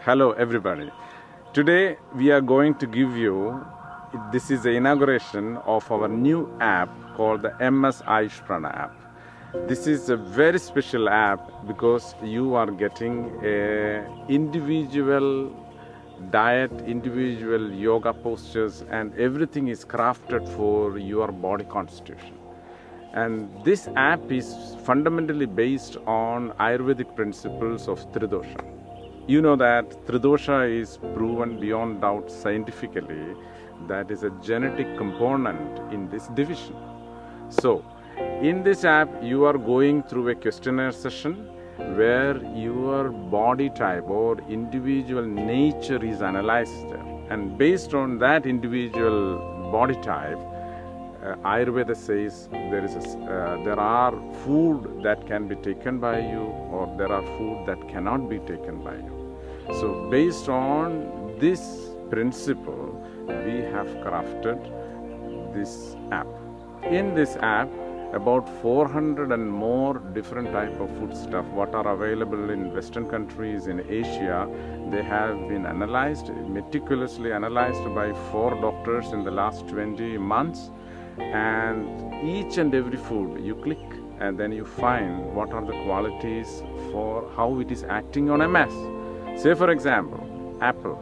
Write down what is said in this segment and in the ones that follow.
Hello everybody. Today we are going to give you, this is the inauguration of our new app called the MS Ayush Prana app. This is a very special app because you are getting a individual diet, individual yoga postures, and everything is crafted for your body constitution. And this app is fundamentally based on Ayurvedic principles of Tridosha. You know that Tridosha is proven beyond doubt scientifically that is a genetic component in this division. So, in this app, you are going through a questionnaire session where your body type or individual nature is analyzed there. And based on that individual body type, Ayurveda says there are food that can be taken by you or there are food that cannot be taken by you. So based on this principle, we have crafted this app. In this app, about 400 and more different type of food stuff what are available in Western countries, in Asia, they have been analyzed, meticulously analyzed by 4 doctors in the last 20 months. And each and every food you click and then you find what are the qualities for how it is acting on MS. Say for example, apple.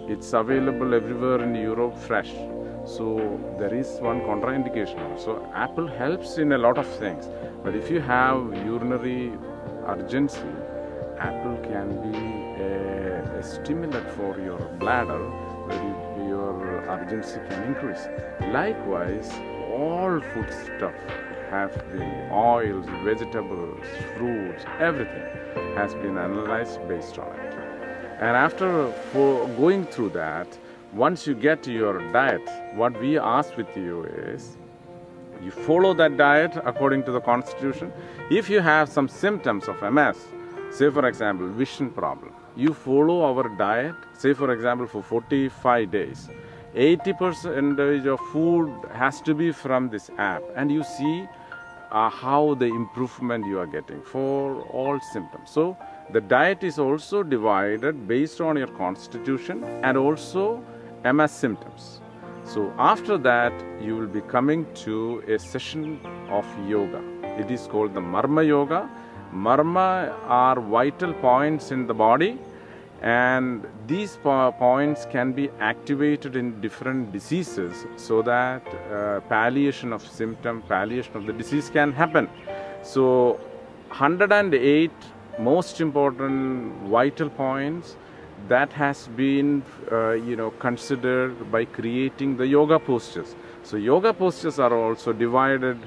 It's available everywhere in Europe fresh. So there is one contraindication. So apple helps in a lot of things. But if you have urinary urgency, apple can be a stimulant for your bladder where your urgency can increase. Likewise, all food stuff have been oils, vegetables, fruits, everything has been analyzed based on it. And after going through that, once you get to your diet, what we ask with you is, you follow that diet according to the constitution. If you have some symptoms of MS, say for example, vision problem, you follow our diet, say for example, for 45 days. 80% of food has to be from this app, and you see how the improvement you are getting for all symptoms. So the diet is also divided based on your constitution and also MS symptoms. So after that, you will be coming to a session of yoga. It is called the Marma Yoga. Marma are vital points in the body, and these points can be activated in different diseases so that palliation of symptom, palliation of the disease can happen. So 108 most important vital points that has been considered by creating the yoga postures. So yoga postures are also divided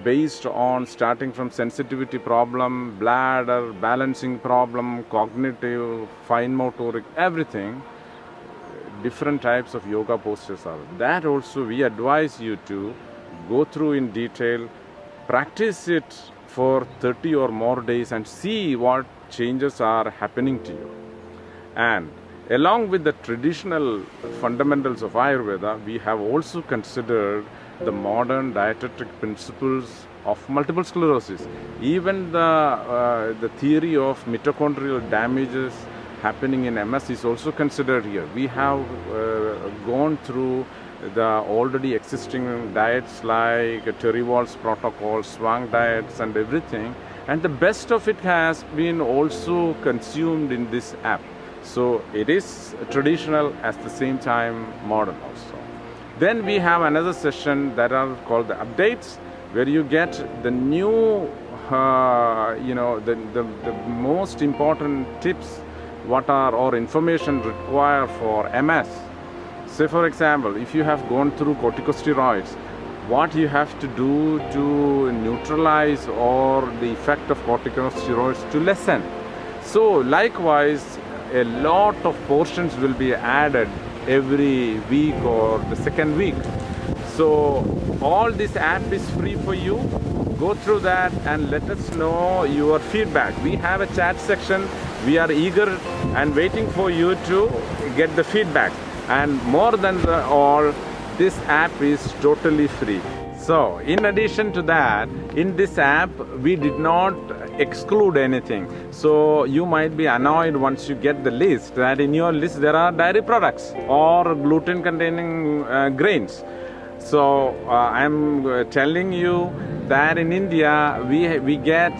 based on starting from sensitivity problem, bladder, balancing problem, cognitive, fine motoric, everything. Different types of yoga postures are. That also we advise you to go through in detail, practice it for 30 or more days and see what changes are happening to you. And along with the traditional fundamentals of Ayurveda, we have also considered the modern dietetic principles of multiple sclerosis. Even the theory of mitochondrial damages happening in MS is also considered here. We have gone through the already existing diets like Terry Wall's protocol, Swang diets and everything, and the best of it has been also consumed in this app. So it is traditional at the same time modern also. Then we have another session that are called the updates, where you get the new, the most important tips, what are or information required for MS. Say for example, if you have gone through corticosteroids, what you have to do to neutralize or the effect of corticosteroids to lessen. So likewise, a lot of portions will be added every week or the second week. So all this app is free for you. Go through that and let us know your feedback. We have a chat section. We are eager and waiting for you to get the feedback. And more than all, this app is totally free. So in addition to that, in this app, we did not exclude anything. So you might be annoyed once you get the list that in your list there are dairy products or gluten containing grains. So I'm telling you that in India we get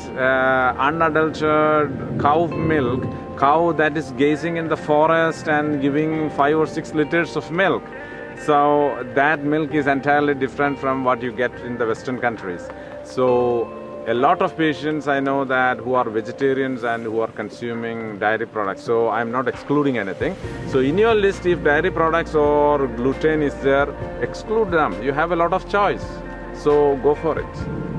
unadulterated cow milk, cow that is grazing in the forest and giving 5 or 6 liters of milk. So that milk is entirely different from what you get in the Western countries. So a lot of patients I know that who are vegetarians and who are consuming dairy products. So I'm not excluding anything. So in your list, if dairy products or gluten is there, exclude them. You have a lot of choice. So go for it.